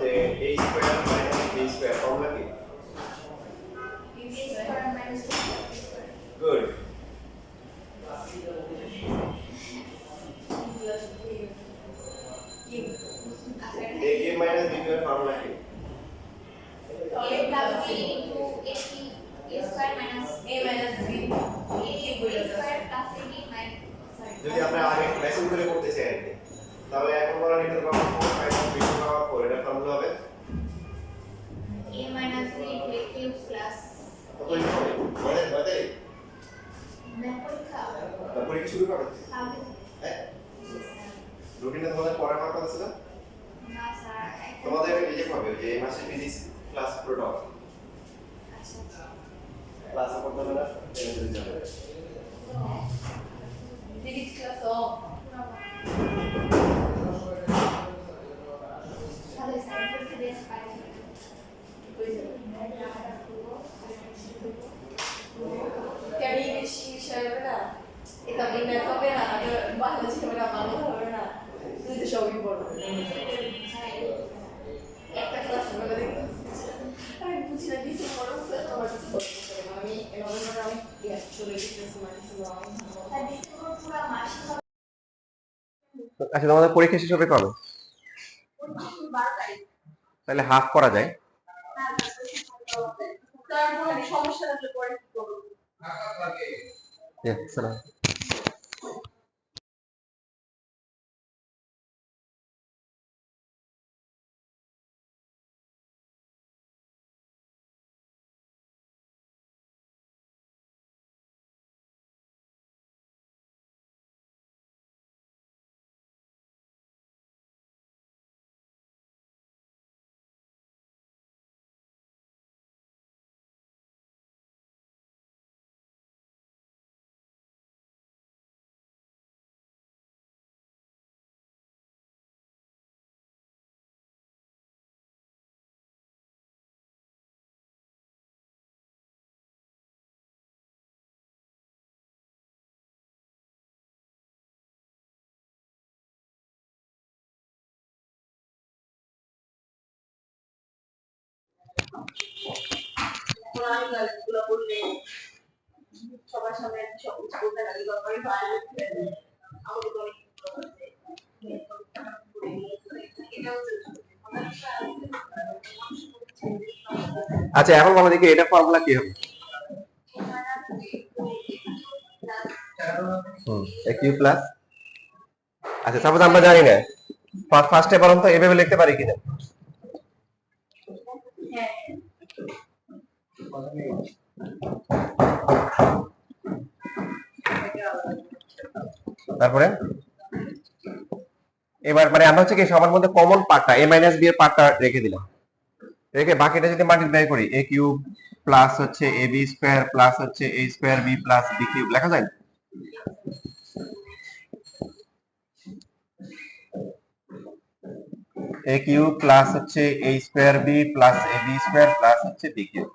যে a square minus b square formula কি? a square minus 2b square. Good. a cube minus b কিউবের formula কি? a plus b into a square minus a minus b a square plus ab minus যদি আমরা আগে lesson করে করতে চাই আর কি, তাহলে এখন বলা নিতে পারবো 4 মাইনাস b টু পাওয়ার 4 এটা ফর্মুলা হবে a minus b into a cube plus তারপরে কি হবে? বলে পরীক্ষা তারপরে কি শুরু করবে? আগে হ্যাঁ, রুটিনটা তোমাদের পড়ার মার কথা ছিল না স্যার তোমাদের এই যে হবে যে এই মাসে ফিজিক্স ক্লাস প্রোডাক্ট আচ্ছা ক্লাস করতে হবে না এটা যদি যাবে ফিজিক্স ক্লাস ও তাহলে স্যার পরীক্ষা দিয়ে পারি ক্যারি বেশি বিষয় হবে না এটা বললে হবে না আগে বাংলা ছিল না বাংলা হবে না তুই তো সবই বলো একটা ক্লাস হবে দেখো আমি বুঝি না ডিসেম্বর আমার কিছু বলতে আমি নভেম্বরে আমি চলে গেছি মানে স্যার ডিসেম্বর পুরো মাস আচ্ছা, তোমাদের পরীক্ষা শেষ হবে কবে? তাহলে হাফ করা যায়। তারপর সমস্যা থাকলে পরে কি করবো সালাম। কোরআন গাছগুলো বললে সবার সামনে সব কিছু বলতে লাগে দরকারি হয় আমাকে তো আচ্ছা, এখন বলো দেখি এটা ফর্মুলা কি হবে? a কিউব প্লাস, আচ্ছা সাপোজ আমরা জানি না, ফার্স্টে বরং তো এভাবে লিখতে পারি কিনা? তারপরে এবার মানে আমরা হচ্ছে কি সবার মধ্যে কমন পার্টটা a মাইনাস b এর পার্টটা রেখে দিলাম, রেখে বাকিটা যদি মাল্টিপ্লাই করি a কিউব প্লাস হচ্ছে ab স্কয়ার প্লাস হচ্ছে a square b plus b cube লেখা যায়। a কিউব প্লাস হচ্ছে a square b plus ab square plus হচ্ছে b কিউব।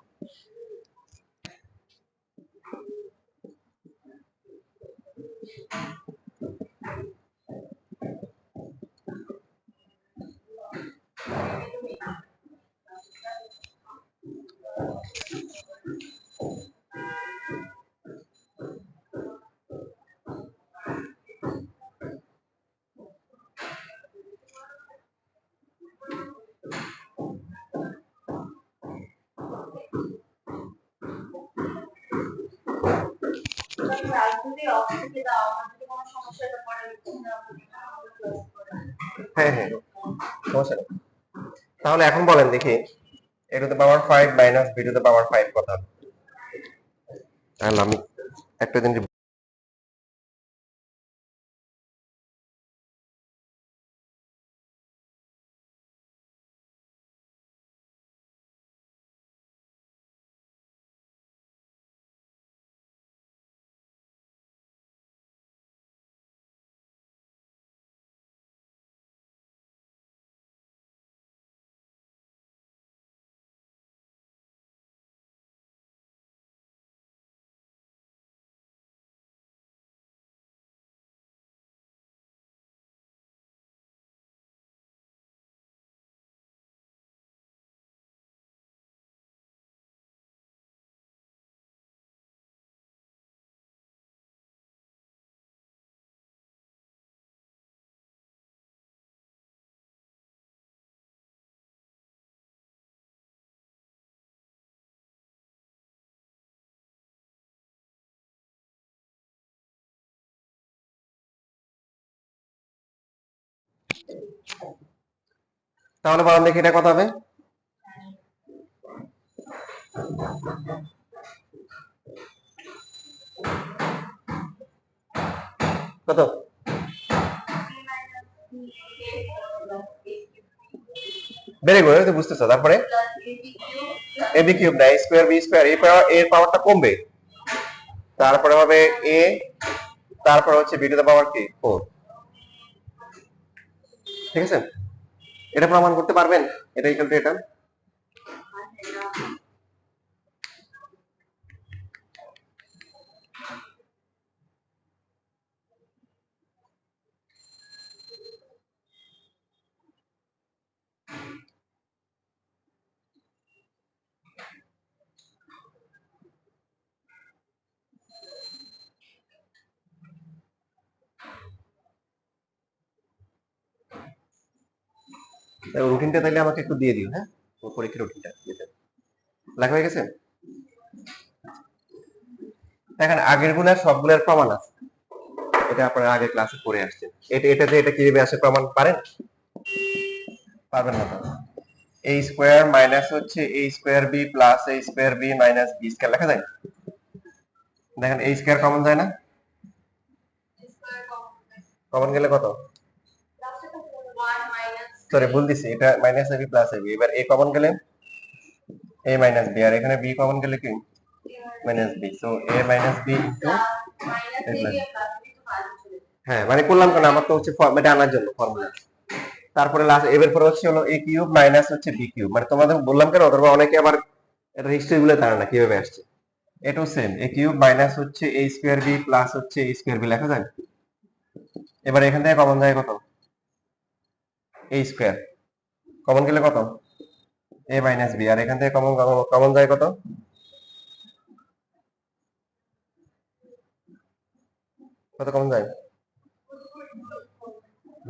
রাজনীতি অফিসে দাও আমার যদি কোনো সমস্যা হলে পরে হ্যাঁ হ্যাঁ, সমস্যা নেই। তাহলে এখন বলেন দেখি a to the power 5 minus b to the পাওয়ার 5 কত হবে? তাহলে আমি একটা জিনিস তাহলে বলেন দেখি এটা কত হবে? কত? ভেরি গুড, তো বুঝতেছো। তারপরে এ বি কিউব না, এ স্কয়ার বি স্কয়ার, এর পাওয়ারটা কমবে, তারপরে হবে এ, তারপর হচ্ছে বি টু দ্য পাওয়ার কি 4। ঠিক আছে, এটা প্রমাণ করতে পারবেন? এটা ইকুয়াল টু এটা। রুটিনটা তাইলে আমাকে একটু দিয়ে দিও, হ্যাঁ, পরীক্ষার রুটিনটা লেখা হয়ে গেছে। এখন আগের গুলার সবগুলোর প্রমাণ আছে, এটা আপনারা আগের ক্লাসে পড়ে আসছেন। এটাতে এটা কিভাবে আসে প্রমাণ পারেন? পারবেন না তো। a স্কয়ার মাইনাস হচ্ছে a square b plus a square b minus b square লেখা যায়। দেখেন a স্কয়ার কমন যায় না? কমন গেলে কত? সরি ভুল দিছি, এটা মাইনাস ab প্লাস ab। এবার a কমন গেলে a মাইনাস b, আর এখানে b কমন গেলে কি minus b। So a minus b into হ্যাঁ, মানে করলাম কেন, আমার তো হচ্ছে ফর্মেটে আনার জন্য ফর্মুলা। তারপরে লাস্ট এর পরে হচ্ছে হলো a কিউব মাইনাস হচ্ছে b কিউব, মানে তোমাদের বললাম কেন, অথবা অনেকে আবার হিস্ট্রি গুলো জানে না কিভাবে আসছে। এটাও সেম, a কিউব মাইনাস হচ্ছে a স্কয়ার b প্লাস হচ্ছে a স্কয়ার b লেখা যায়। এবার এখান থেকে কমন যায় কত? a স্কয়ার কমন গেলে কত? a মাইনাস b, আর এখান থেকে কমন যায় কত? কত কমন যায়?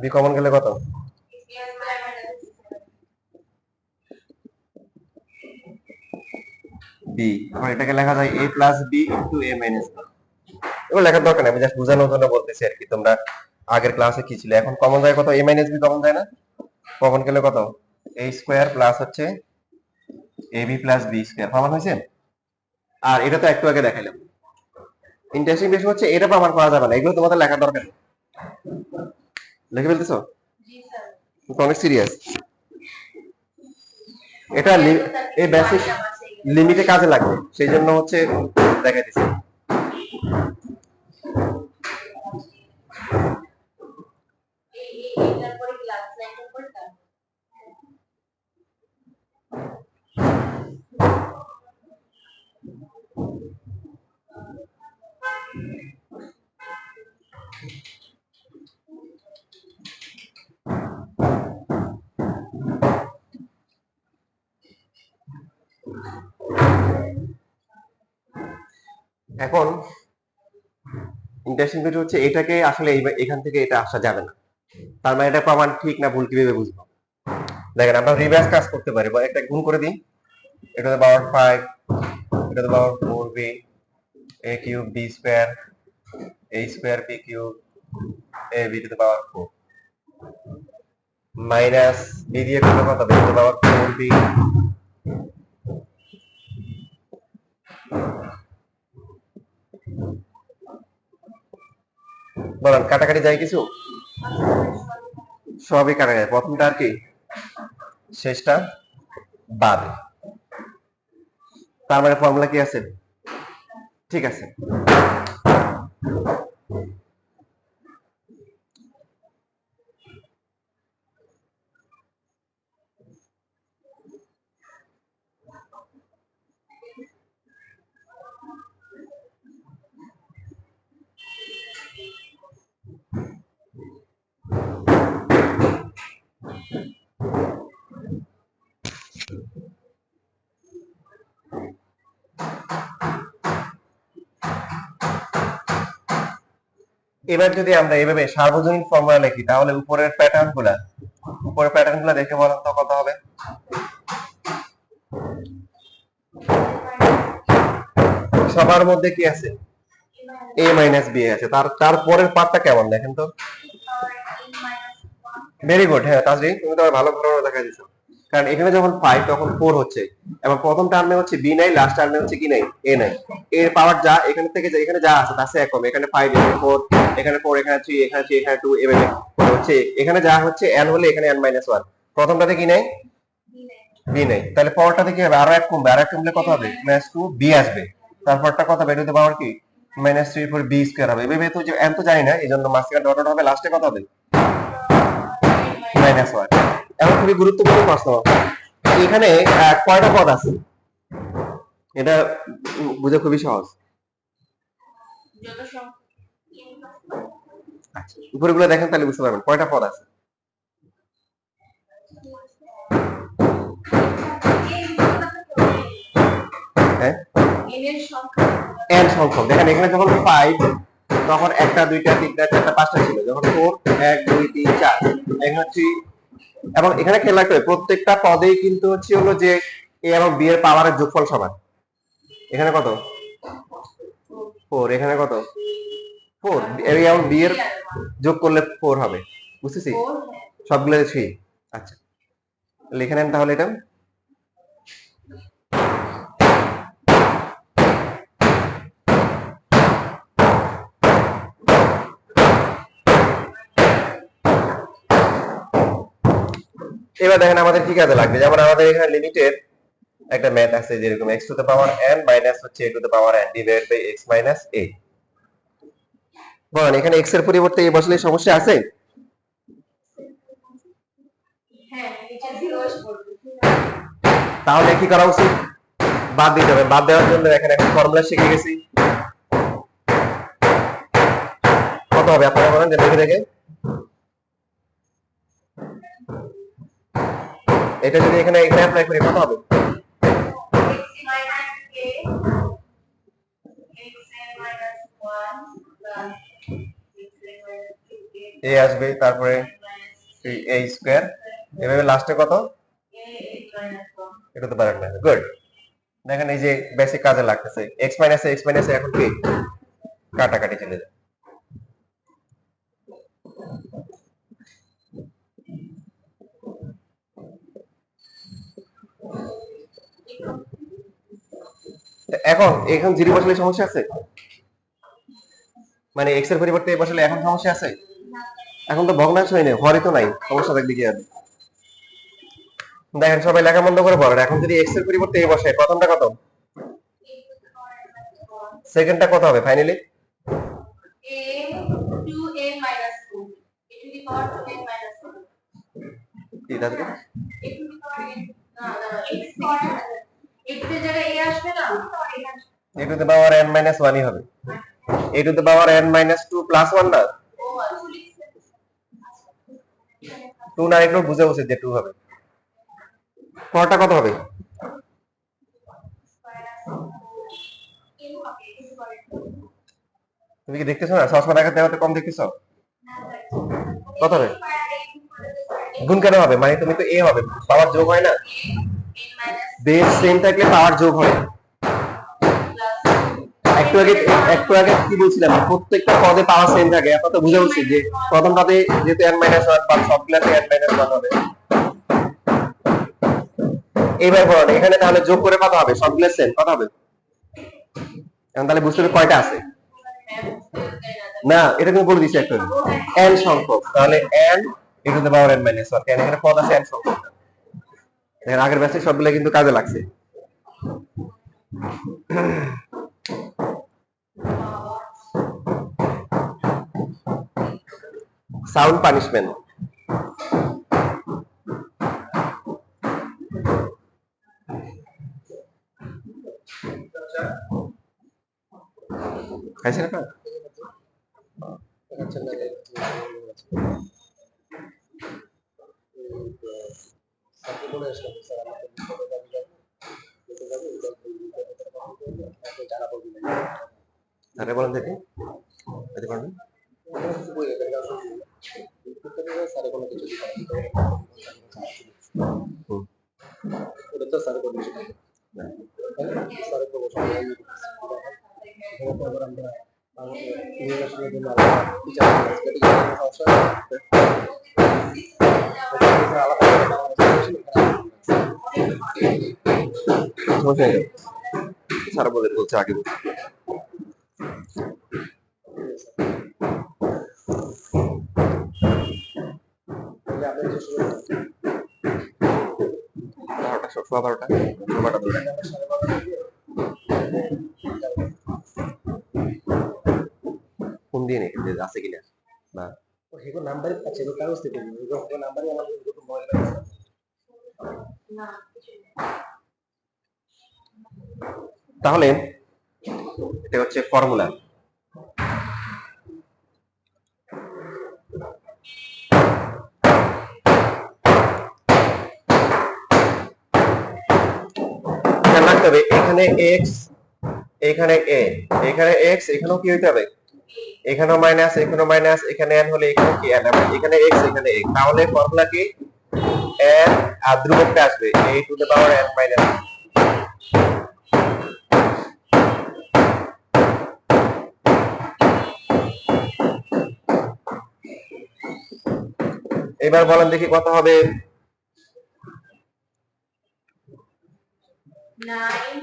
b কমন গেলে কত? b। এখন এটাকে লেখা যায় a plus b into a minus b। এগুলো লেখার দরকার নেই, আমি জাস্ট বোঝানোর জন্য বলতেছি আর কি, তোমরা আগের ক্লাসে কি ছিল। এখন কমন যায় কত? a মাইনাস b কমন যায় না? কমন গেলে কত? a স্কয়ার প্লাস হচ্ছে ab প্লাস b স্কয়ার প্রমাণ হয়েছে। আর এটা তো একটু আগে দেখাইলাম। ইন্টারেস্টিং বিষয় হচ্ছে এটা প্রমাণ করা যাবে না, এগুলো তোমাদের লেখার দরকার নেই। লিখে ফেলতেছো? অনেক সিরিয়াস এটা। এই বেসিক লিমিটে কাজে লাগবে, সেই জন্য হচ্ছে দেখাই দিচ্ছি। এখন ইন্টারেস্টিং বিষয় হচ্ছে এটাকে আসলে এখান থেকে এটা আসা যাবে না, তার মানে এটা প্রমাণ ঠিক না ভুল কিভাবে বুঝবো? দেখেন আমরা রিভার্স কাজ করতে পারি, একটা গুণ করে দিই, এটা তো পাওয়ার 5, এটা তো পাওয়ার 4b a cube b square a square b cube a b to the power 4 minus b দিয়ে কত কত b to the power 4b। বলেন কাটাকাটি যায় কিছু? সবই কাটা যায়, প্রথমটা আর কি শেষটা বাদ। তার মানে ফর্মুলা কি আছে? ঠিক আছে। এবার যদি আমরা এইভাবে সার্বজনীন ফর্মুলা লিখি, তাহলে উপরের প্যাটার্ন গুলা দেখে বলেন তো কত হবে? সবার মধ্যে কি আছে? a মাইনাস b আছে। তারপরের পার্টটা কেমন দেখেন তো? Very good. হ্যাঁ তাজরিন, তুমি তো আবার ভালো ঘটনা দেখা দিচ্ছো। কারণ এখানে যখন 5 তখন 4 হচ্ছে, এবং প্রথম টার্মে হচ্ছে বি নাই, লাস্ট টার্মে হচ্ছে কি নাই, এ নাই। এর পাওয়ার যা এখানে থেকে যা এখানে যা আছে তার চেয়ে এক কম। এখানে 5, এখানে 4, এখানে 4, এখানে 3, এখানে 3, এখানে 2, এভাবে হচ্ছে। এখানে যা হচ্ছে n হলে এখানে n-1। প্রথমটাতে কি নাই, বি নাই, তাহলে পরেরটাতে কি হবে, আরো এক কমবে, আরো এক কমলে কত হবে, -2 বি আসবে। তারপরটা কত হবে, টু দ্য পাওয়ার কি -3 4 বি স্কয়ার হবে। এভাবে তো n তো জানি না, এই জন্য মাঝখানে ডট ডট হবে, লাস্টে কত হবে, -1। এখন খুবই গুরুত্বপূর্ণ প্রশ্ন, এখানে কয়টা পদ আছে, এটা বুঝে খুবই সহজ। যত সব আচ্ছা উপরেগুলো দেখেন তাহলে বুঝতে পারবেন কয়টা পদ আছে। হ্যাঁ এর সংখ্যা n সংখ্যক দেখেন, এখানে যখন 5 তখন 1টা 2টা 3টা 4টা 5টা ছিল, যখন 4 1 2 3 4, এখানে 3। এবং এখানে খেয়াল রাখতে হবে প্রত্যেকটা পদেই কিন্তু হচ্ছে হলো যে a এবং b এর পাওয়ারের যোগফল সমান। এখানে কত 4, এখানে কত 4, a এবং b এর যোগ করলে 4 হবে, বুঝতেছি সবগুলো 3। আচ্ছা লিখে নেন তাহলে এটা। এবার দেখেন আমাদের কি কাজে লাগবে, যেমন আমাদের এখানে লিমিটের একটা ম্যাথ আছে, যেরকম x to the power n minus হচ্ছে a to the power n divided by x minus a। বলেন এখানে x এর পরিবর্তে a বসলে সমস্যা আছে? হ্যাঁ নিচে 0 এসে পড়বে। তাহলে কি করা উচিত, বাদ দিতে হবে। বাদ দেওয়ার জন্য এখানে একটা ফর্মুলা শিখে গেছি, কত হবে আপনারা বলেন, যে দেখে দেখে এটা যদি এখানে এখানে অ্যাপ্লাই করি কত হবে, x minus a x minus 1 plus x minus 2 a আসবে, তারপরে 3a স্কয়ার, এভাবে লাস্টে কত, a x minus 1 এটা তো পারেন না। গুড, দেখেন এই যে বেসিক কাজে লাগতেছে, x মাইনাস এখন কি কাটাকাটি চলে যায়। এখন এখন জিরো বসলে সমস্যা আছে, মানে x এর পরিবর্তে a বসলে এখন সমস্যা আছে? এখন তো ভগ্নাংশ হয়নি, হরই তো নাই, সমস্যা থাকবে কি আর। দেখেন সবাই লেখা বন্ধ করে পড়েন, এখন যদি x এর পরিবর্তে a বসে প্রথমটা কত, সেকেন্ডটা কত হবে finally, a 2a minus 2 a to the power 2a minus 2 কি তাহলে a to the power n না না x power x এর জায়গায় a আসবে না, a to the power n minus 1 ই হবে, a to the power n minus 2 plus 1 না, ও আচ্ছা 2 না একটু বুঝে উচিত যে 2 হবে। পরটা কত হবে, তুমি কি দেখতেছো না, চশমা দেখাতে দেওয়াতে কম দেখতেছো, কত হবে, গুণ কেন হবে, মানে তুমি তো a হবে, পাওয়ার যোগ হয় না, বেস সেম থাকলে পাওয়ার যোগ হয়। একটু আগে কি বলছিলাম, প্রত্যেকটা পদে পাওয়ার সেম থাকে, এখন তো বুঝে উচিত যে প্রথম পদে যেহেতু n-1 বা সবগুলাতে n-1 হবে। এইবার বলেন এখানে তাহলে যোগ করে কত হবে, সবগুলো সেম কত হবে, এখন তাহলে বুঝতে হবে কয়টা আছে, না এটা তুমি বলে দিছি একটু n সংখ্যক, তাহলে n e two the power n-1, কেন এখানে পদ আছে n সংখ্যক। দেখেন আগের ব্যাচে সবগুলো কিন্তু কাজে লাগছে। সাউন্ড পানিশমেন্ট, খাইছেন আপনারা? আরে বলেন দেখি এতে পারবেন, ওটা তো স্যার করে দিয়েছে, স্যার তো বসে সমস্যা নেই, স্যার বলছে আগে বলছে। বারোটা, সোয়া বারোটা, বারোটা ধরে ফোন দিয়ে নেই যে আছে কিনা না। তাহলে এটা হচ্ছে ফর্মুলা। খেয়াল রাখতে হবে এখানে এক্স, এখানে এ, এখানে এক্স, এখানেও কি হইতে হবে, এখানেও মাইনাস, এখানেও মাইনাস, এখানে এন হলে এখানে কি এন, এখানে এক্স, এখানে এক্স। তাহলে ফর্মুলা কি, এন আর ধ্রুবকটা আসবে a to the power n minus. এবার বলেন দেখি কত হবে। 9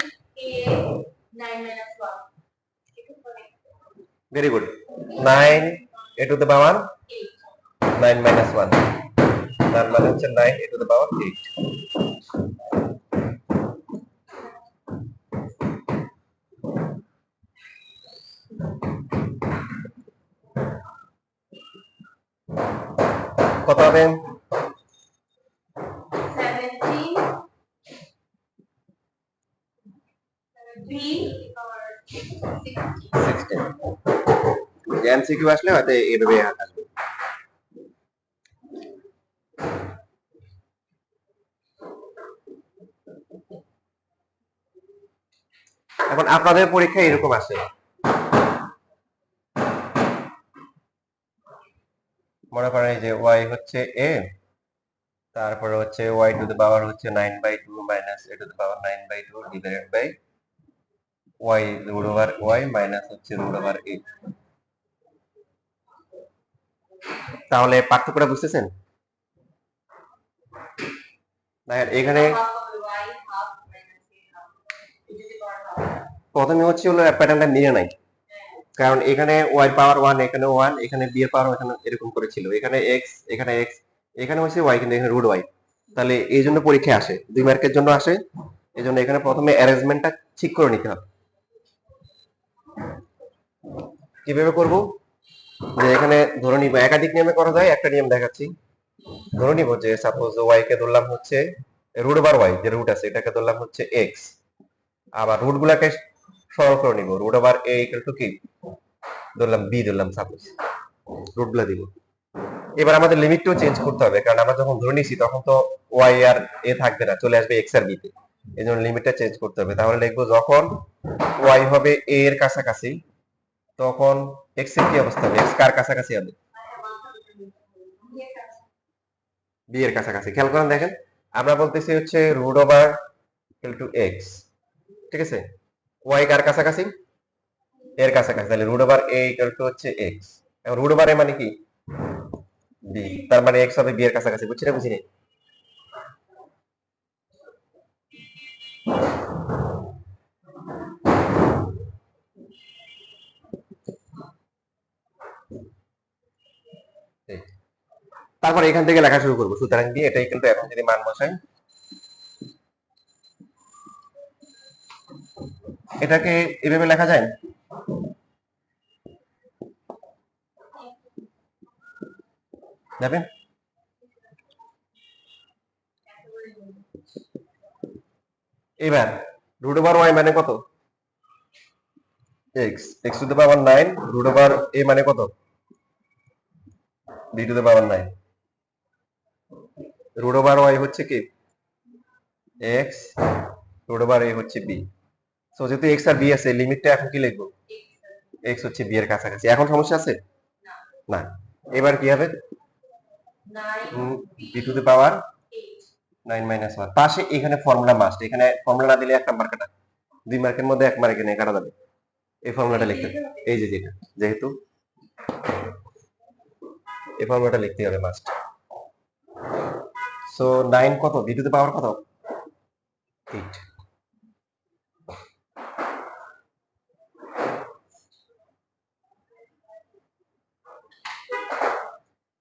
very good. 9 a to the power 9 minus 1, তার মানে হচ্ছে 9 a টু দ্য পাওয়ার 8। কত হবে, 16। এমসিকিউ আসলে হয়তো এইভাবে আসবে। এখন আপনাদের পরীক্ষা এরকম আসে, মনে করেন যে y হচ্ছে a, তারপরে হচ্ছে y টু দ্য পাওয়ার হচ্ছে 9/2 minus a to the power 9/2 divided by y root over y minus হচ্ছে রুট ওভার a। তাহলে পার্থক্যটা বুঝতেছেন? দেখেন এখানে প্রথমে হচ্ছে হলো প্যাটার্নটা নিয়ে নাই, কারণ এখানে y এর পাওয়ার 1, এখানে 1, এখানে b এর পাওয়ার এখানে এরকম করে ছিল, এখানে x, এখানে x, এখানে হচ্ছে y, কিন্তু এখানে রুট y। তাহলে এই জন্য পরীক্ষায় আসে, 2 মার্কের জন্য আসে। এই জন্য এখানে প্রথমে অ্যারেঞ্জমেন্টটা ঠিক করে নিতে হবে। কিভাবে করব, যে এখানে ধরে নিব একাধিক নিয়মে করা যায়, একটা নিয়ম দেখাচ্ছি। ধরে নিব যে সাপোজ y কে ধরলাম হচ্ছে রুট ওভার y, যে রুট আছে এটাকে ধরলাম হচ্ছে x, আবার রুট গুলাকে সরল করে নিব, root over a equal to কি ধরলাম b, ধরলাম সাপোজ রুট গুলা দিব। এবার আমাদের লিমিটটাও চেঞ্জ করতে হবে, কারণ আমরা যখন ধরে নিছি তখন তো y আর a থাকবে না, চলে আসবে x আর b তে। এই জন্য লিমিটটা চেঞ্জ করতে হবে। তাহলে লিখবো যখন y হবে a এর কাছাকাছি তখন x এর কি অবস্থা হবে, x কার কাছাকাছি হবে, b এর কাছাকাছি। খেয়াল করেন দেখেন, আমরা বলতেছি হচ্ছে root over equal to x, ঠিক আছে, y কার কাছাকাছি, এর কাছাকাছি, তাহলে root over a equal to হচ্ছে x। এখন রুট ওভার a মানে কি b, তার মানে x হবে b এর কাছাকাছি। বুঝছি না বুঝিনি? তারপর এখান থেকে লেখা শুরু করবো, সুতরাং দিয়ে এটাই কিন্তু এখন যদি মান বসাই, এটাকে এভাবে লেখা যায়, যাবেন। এবার রুট ওভার y মানে কত, x, x to the power 9, root over a মানে কত, b to the power 9। Root over y হচ্ছে কি x, রুট ওভার a হচ্ছে b। সো যেহেতু x আর b আছে, লিমিটটা এখন কি লিখবো, x হচ্ছে b এর কাছাকাছি। এখন সমস্যা আছে না? এবার কি হবে, b to the power 9 minus 1, পাশে এখানে ফর্মুলা মাস্ট, এখানে ফর্মুলা না দিলে 1 নাম্বার কাটা, 2 মার্কের মধ্যে 1 মার্কে নেই কাটা যাবে। এই ফর্মুলাটা লিখতে হবে। এই যে যেটা যেহেতু এই ফর্মুলাটা লিখতে হবে মাস্ট। সো 9 কত b টু দ্য পাওয়ার কত 8।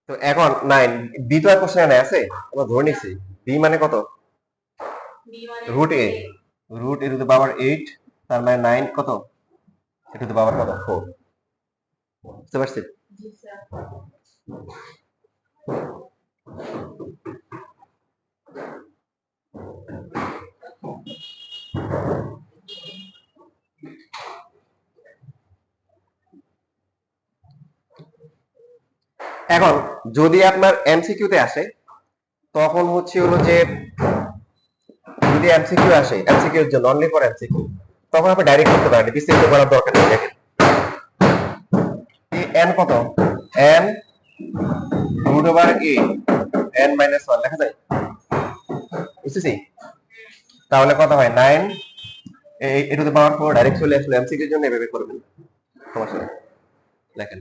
তো এখন 9 b তো আর কোশ্চেনে আছে, আমরা ধরে নিছি b মানে কত √a √a টু দ্য পাওয়ার 8, তার মানে 9 কত a টু দ্য পাওয়ার কত 4। বুঝতে পারছি? জি স্যার। এখন যদি আপনার এমসিকিউ তে আসে তখন হচ্ছে হলো যে যদি এমসিকিউ আসে এমসিকিউ এর জন্য অনলি ফর এমসিকিউ, তখন আপনি ডাইরেক্ট করতে পারেন, বিস্তারিত করার দরকার নেই। দেখেন এন কত n √a n - 1 লেখা যায়, বুঝতেছি? তাহলে কত হয় 9 a to the power 4 direct চলে আসলে এমসিকিউ এর জন্য এভাবে করবেন, সমস্যা নেই। দেখেন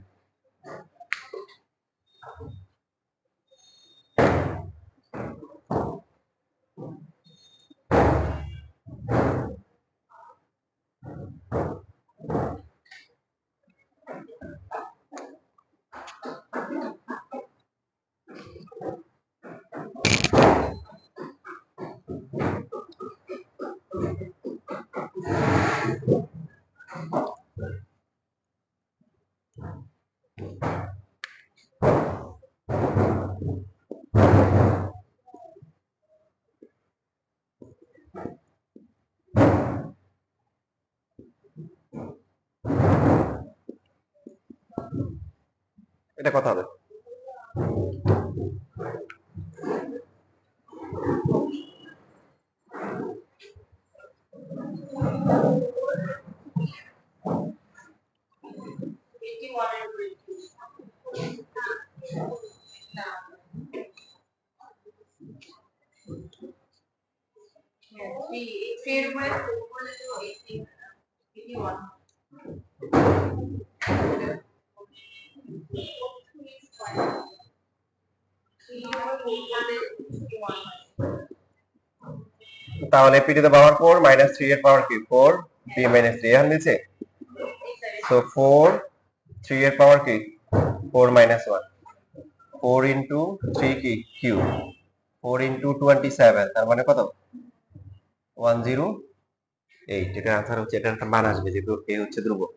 এটা কথা হবে। তাহলে p টু দ্য পাওয়ার 4 - 3 এর পাওয়ার কি 4 b - 3 এখন দিছে। সো 4 3 এর পাওয়ার কি 4 - 1 4 ইনটু 3 কি কিউ 4 ইনটু 27, তার মানে কত 108। এটার আনসার হচ্ছে, এটার একটা মান আসবে যেহেতু a হচ্ছে ধ্রুবক।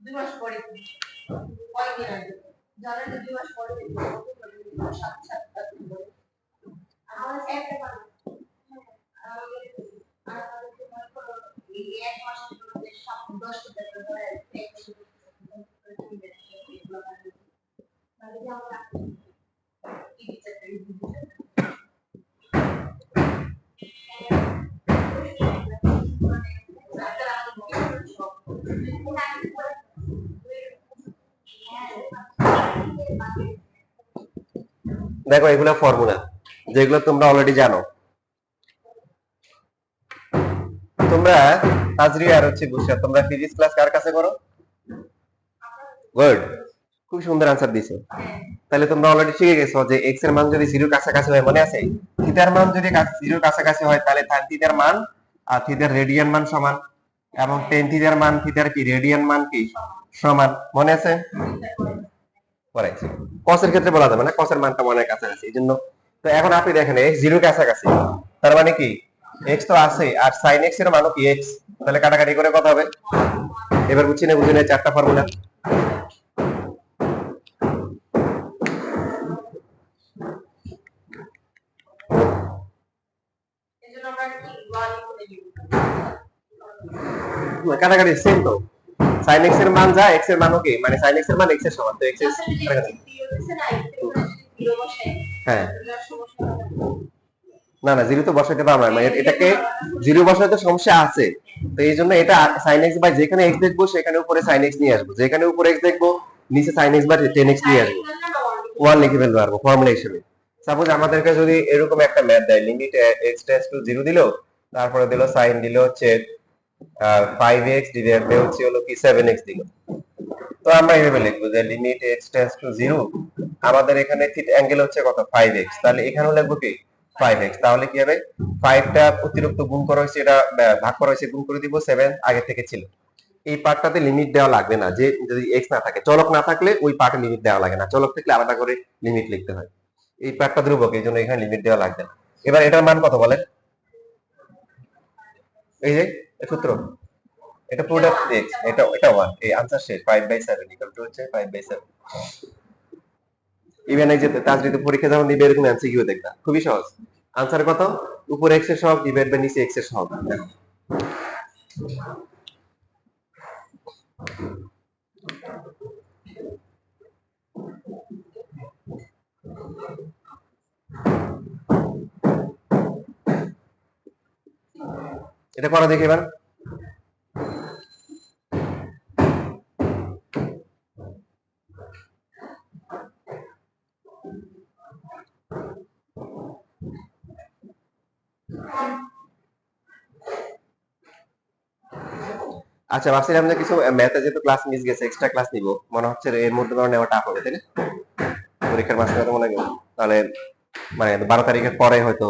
দুই মাস পরে কয়দিন আগে জানেন, 2 মাস পরে সাত সাত আমাদের একটা আমাদের এই এক মাসের মধ্যে 10 টাকা করে দেখো এগুলো ফর্মুলা যেগুলো তোমরা অলরেডি জানো। তোমরা তাজরিয়া আর হচ্ছে বুশরা, তোমরা ফিজিক্স ক্লাস কার কাছে করো? গুড, খুব সুন্দর আনসার দিছো। তাহলে তোমরা অলরেডি শিখে গেছো যে x এর মান যদি 0 কাছাকাছি হয়, মনে আছে থিটার মান যদি 0 কাছাকাছি হয় তাহলে tan থিটার মান আর থিটার রেডিয়ান মান সমান, এবং tan থিটার মান থিটার কি রেডিয়ান মান কি সমান, মনে আছে? করেক্ট। cos এর ক্ষেত্রে বলা যাবে না, cos এর মানটা মনে কাছাকাছি, এইজন্য। তো এখন আপনি দেখেন x 0 কাছাকাছি, তার মানে কি x তো আছে আর sin x এর মানও কি x, তাহলে কাটাকাটি করে কত হবে? এবার বুঝছি না বুঝি না চারটা ফর্মুলা। কাটাকাটি সেম তো, sin x এর মান যা x এর মানও কি মানে sin x এর মান x এর সমান, তো x এর হ্যাঁ না না জিরো তো বসাইতে পারবো না, এটাকে জিরো বসাতে সমস্যা আছে। তো এই জন্য এটা sin x বাই যেখানে x দেখবো সেখানে উপরে sin x নিয়ে আসবো, যেখানে উপরে x দেখবো নিচে sin x বাই 10x নিয়ে আসবো, 1 লিখে ফেলতে পারবো ফর্মুলা হিসেবে। সাপোজ আমাদেরকে যদি এরকম একটা ম্যাথ দেয়, লিমিট x টেন্ডস টু 0 দিলো, তারপরে দিলো sin দিলো হচ্ছে 5x ডিভাইড বাই হচ্ছে হলো কি 7x দিলো। তো আমরা এইভাবে লিখবো যে লিমিট x টেন্ডস টু 0, আমাদের এখানে থিটা অ্যাঙ্গেল হচ্ছে কত 5x, তাহলে এখানেও লিখবো কি 5x। তাহলে কি হবে 5 টা অতিরিক্ত গুণ করা হয়েছে, এটা ভাগ করা হয়েছে, গুণ করে দিব 7 আগে থেকে ছিল। এই পার্টটাতে লিমিট দেওয়া লাগবে না, যে যদি x না থাকে, চলক না থাকলে ওই পার্টে লিমিট দেওয়া লাগে না, চলক থাকলে আলাদা করে লিমিট লিখতে হয়। এই পার্টটা ধ্রুবক, এই জন্য এখানে লিমিট দেওয়া লাগবে না। এবার এটার মান কত বলেন, এই যে সূত্র, এটা পুরোটা x, এটা 1, এই आंसर শেষ 5/7 ইকুয়াল টু হচ্ছে 5/7। ইভেন এই যে তাজরিতে পরীক্ষা যখন দিবে এরকম এমসিকিউ দেখবা, খুবই সহজ। आंसर কত, উপরে x এর সহগ ডিভাইড বাই নিচে x এর সহগ। এটা করো দেখি এবার। আচ্ছা ভাবছিলাম যে কিছু ম্যাথে যেহেতু ক্লাস মিস গেছে, এক্সট্রা ক্লাস নিব, মনে হচ্ছে এর মধ্যে ধরে নেওয়া টাফ হবে, তাই না? পরীক্ষার মাঝখানে তো মনে হয় তাহলে মানে 12 তারিখের পরে হয়তো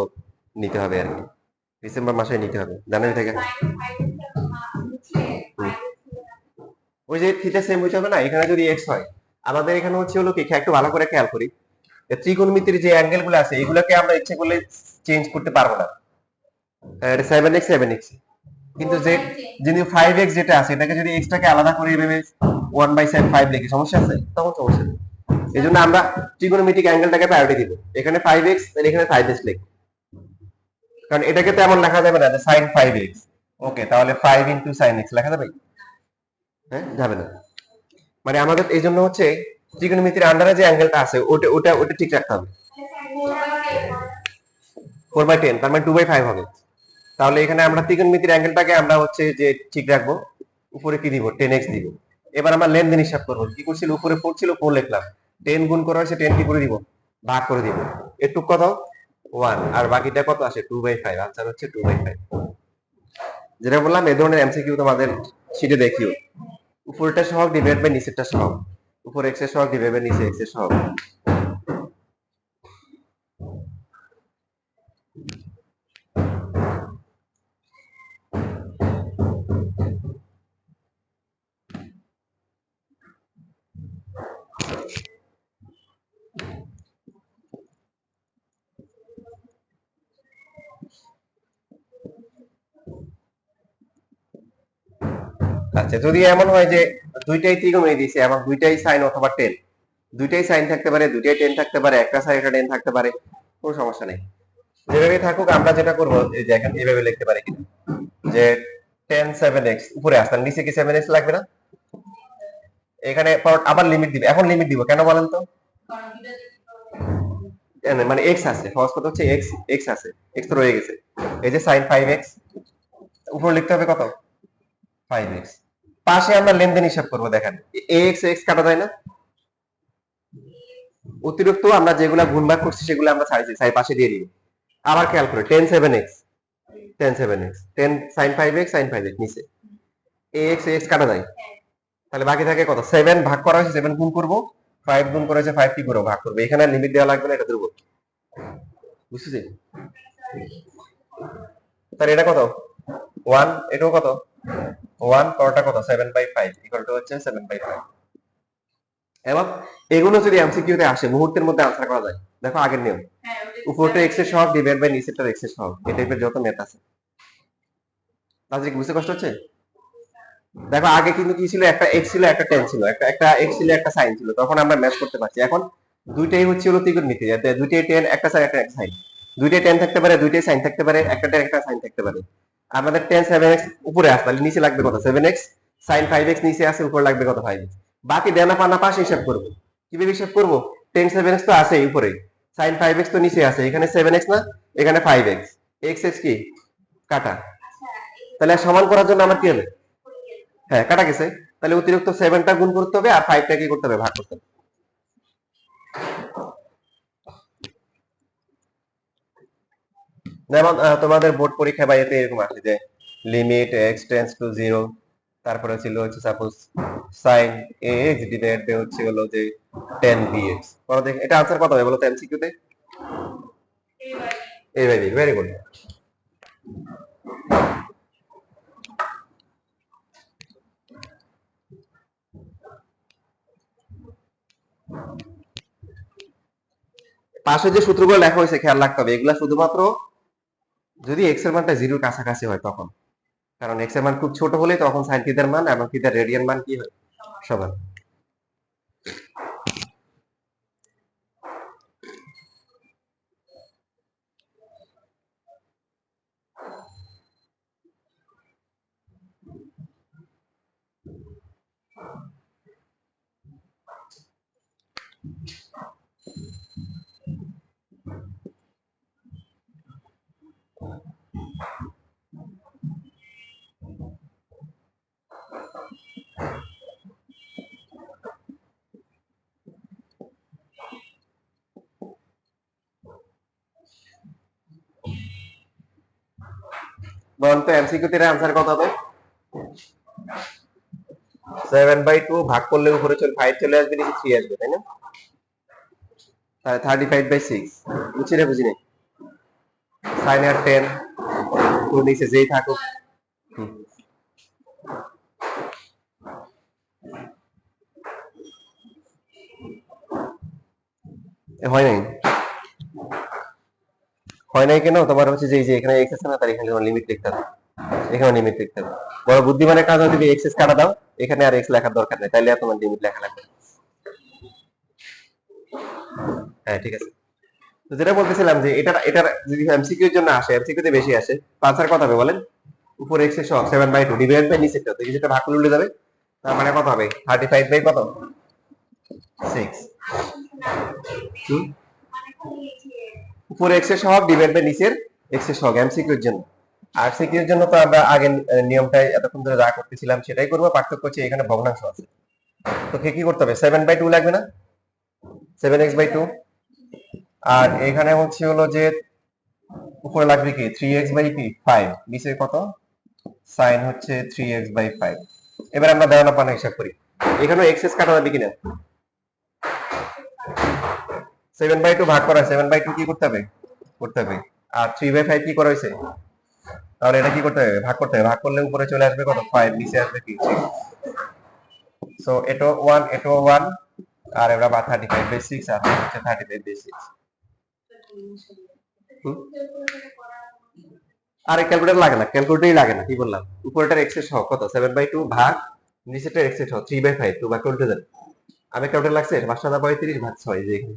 নিতে হবে আর কি, ডিসেম্বর মাসে নিতে হবে, জানুয়ারি থেকে। ওই যে থিটা সেম হইতে হবে না, এখানে যদি x হয়, আমাদের এখানে হচ্ছে হলো কি, একটু ভালো করে খেয়াল করি, ত্রিকোণমিতির যে অ্যাঙ্গেল গুলো আছে এগুলোকে আমরা ইচ্ছে করলে চেঞ্জ করতে পারবো না। 7x 7x, কিন্তু যে যদি 5x যেটা আছে এটাকে যদি x টাকে আলাদা করে এভাবে 1/5 লিখি, সমস্যা আছে? তখন সমস্যা নেই। এই জন্য আমরা ত্রিকোণমিতিক অ্যাঙ্গেলটাকে প্রায়োরিটি দিব, এখানে 5x তাহলে এখানে 5x লিখব, কারণ এটাকে তো এমন লেখা যাবে না যে sin 5x, ওকে তাহলে 5 ইনটু sin x লেখা যাবে? হ্যাঁ যাবে না। মানে আমাদের এই জন্য হচ্ছে ত্রিকোণমিতির আন্ডারে যে অ্যাঙ্গেলটা আছে ওটা ওটা ওটা ঠিক রাখতে হবে। 4/10 তার মানে 2/5 হবে। তাহলে এখানে আমরা ত্রিকোণমিতির অ্যাঙ্গেলটাকে আমরা হচ্ছে যে ঠিক রাখবো, উপরে কি দিব 10x দিব। এবার আমরা লেনদেন হিসাব করব, কি করছিল, উপরে 4 ছিল 4 লিখলাম, 10 গুণ করা হয়েছে 10 কি করে দিব, ভাগ করে দিব, এটুক কত 1, আর বাকিটা কত আসে 2/5, आंसर হচ্ছে 2/5। যেটা বললাম এই ধরনের এমসিকিউ তোমাদের শীটে দেখিও, উপরেরটা সহগ ডিভাইড বাই নিচেরটা সহগ, উপরে x এর সহগ ডিভাইড বাই নিচে x এর সহগ। আচ্ছা যদি এমন হয় যে দুইটাই ত্রিকোণমিতি দিয়েছে এবং দুইটাই sin অথবা tan, দুইটাই sin থাকতে পারে, দুইটাই tan থাকতে পারে, একটা sin একটা tan থাকতে পারে, কোনো সমস্যা নেই। যেভাবে থাকুক আমরা যেটা করব এই যে এখানে এইভাবে লিখতে পারি কি, যে tan 7x উপরে আসলে নিচে কি 7x লাগবে না, এখানে আবার লিমিট দিব, এখন লিমিট দিব কেন বলেন তো, মানে x আছে, ফার্স্ট কথা হচ্ছে x, x আছে, x তো রয়ে গেছে, এই যে sin 5x উপরে লিখতে হবে কত 5x, পাশে আমরা লেনদেন হিসাব করব, দেখেন ax x কাটা যায় না, অতিরিক্ত আমরা যেগুলা গুণভাগ করছি সেগুলো আমরা ছাড়িয়েছি, সাই পাশে দিয়ে দিব। আবার খেয়াল করে tan 7x 10 sin 5x sin 5x নিচে ax x কাটা যায়, তাহলে বাকি থাকে কত 7 ভাগ করা হয়েছে 7 গুণ করব, 5 গুণ করা হয়েছে 5 কি করব ভাগ করব, এখানে লিমিট দেওয়া লাগবে না, এটা ধ্রুবক, বুঝছেন? তাহলে এটা কত 1, এটাও কত 1, পরটা কত 7/5 ইকুয়াল টু হচ্ছে 7/5। এবং এগুলো যদি এমসিকিউ তে আসে মুহূর্তের মধ্যে আনসার করা যায়, দেখো আগের নিয়ম, উপরটা x এর সহগ ডিভাইড বাই নিচেরটা x এর সহগ, এই টাইপের যত ম্যাথ আছে। তাহলে বুঝতে কষ্ট হচ্ছে? দেখো আগে কিন্তু কি ছিল, একটা x ছিল একটা tan ছিল, একটা x ছিল একটা sin ছিল, তখন আমরা ম্যাচ করতে পারছি। এখন দুইটাই হচ্ছে হলো ত্রিকোণমিতি, দুইটাই tan একটা sin একটা sin, দুইটাই tan থাকতে পারে, দুইটাই sin থাকতে পারে, একটা tan একটা sin থাকতে পারে। আমাদের tan 7x উপরে আসে, তাহলে নিচে লাগবে কত 7x, sin 5x নিচে আছে, উপরে লাগবে কত 5x। বাকি দেনা পানা পাশে হিসাব করব, কিভাবে হিসাব করব, tan 7x তো আছে উপরে, sin 5x তো নিচে আছে, এখানে 7x না, এখানে 5x, x x কি কাটা, তাহলে সমান করার জন্য আমার কি হবে, হ্যাঁ কাটা গেছে, তাহলে অতিরিক্ত 7টা গুণ করতে হবে আর 5টা কি করতে হবে, ভাগ করতে হবে। যেমন তোমাদের বোর্ড পরীক্ষা বা এতে এরকম আসে যে লিমিট x টেন্ডস টু 0, তারপরে ছিল হচ্ছে suppose sin ax divide by হচ্ছে হলো যে tan bx, পরে দেখি এটা आंसर কত হবে বলো তো এমসিকিউ তে, a by b, very good. পাশে যে সূত্রগুলো লেখা হয়েছে খেয়াল রাখতে হবে, এগুলা শুধুমাত্র যদি x এর মানটা 0 এর কাছাকাছি হয় তখন, কারণ x এর মান খুব ছোট হলে তখন sin থিটার মান এবং থিটার রেডিয়ান মান কি হয়, সমান। বলুন তো এমসিকিউ তে आंसर কত হবে, 7/2 ভাগ করলে উপরে 5 চলে আসবে, নিচে 3 আসবে, তাই না, তাহলে 35/6, বুঝছি না বুঝিনি, sin আর 10 তো নিচে যেই থাকুক, হয় নাই, হয় নাই কেন, তোমার হচ্ছে যে এই যে এখানে x আছে না, তার এখানে লিমিট লিখতে হবে, এখানে লিমিট লিখতে হবে, বড় বুদ্ধিমানের কাজ হবে x s কাটা দাও, এখানে আর x লেখার দরকার নেই, তাইলে আর তোমার লিমিট লেখা লাগবে। হ্যাঁ ঠিক আছে, তো যেটা বলতেছিলাম যে এটার যদি এমসিকিউ এর জন্য আসে, এমসিকিউ তে বেশি আসে, আনসার কত হবে বলেন, উপর x এর সহগ 7/2 ডিভাইড বাই নিচেরটা, তো এই যেটা ভাগ করলে উল্টে যাবে, তার মানে কত হবে 35 বাই কত 6, উপর x এর সহগ ডিভাইড বাই নিচের x এর সহগ এমসিকিউ এর জন্য। আর সিকিউ এর জন্য তো আমরা আগে নিয়মটাই এতক্ষণ ধরে যা করতেছিলাম সেটাই করব, পার্থক্য হচ্ছে এখানে ভগ্নাংশ আছে, তো কি করতে হবে, 7/2 লাগবে না, 7x/2, আর এখানে হচ্ছে হলো যে উপরে লাগবে কি 3x/5, নিচে কত sin হচ্ছে 3x/5। এবার আমরা দেওয়ানা পানা হিসাব করি, এখানে এক্সেস কাটা যাবে কিনা, 7/2 ভাগ করা, 7/2 কি করতে হবে, আর 3/5 কি করা হয়েছে, তাহলে এটা কি করতে হবে, ভাগ করতে হবে, ভাগ করলে উপরে চলে আসবে কত 5, নিচে আসবে কি 6, সো এটা 1, এটা 1, আর আমরা 35/6 আর হচ্ছে 35/6। আরে ক্যালকুলেটর লাগে না, ক্যালকুলেটরই লাগে না, কি বললাম, উপরেটার x এর সহগ কত 7/2 ভাগ নিচেরটার x এর সহগ 3/5, তো ভাগ উল্টে যাবে, আমি ক্যালকুলেটর লাগছে 535 ভাগ 6, যে এখানে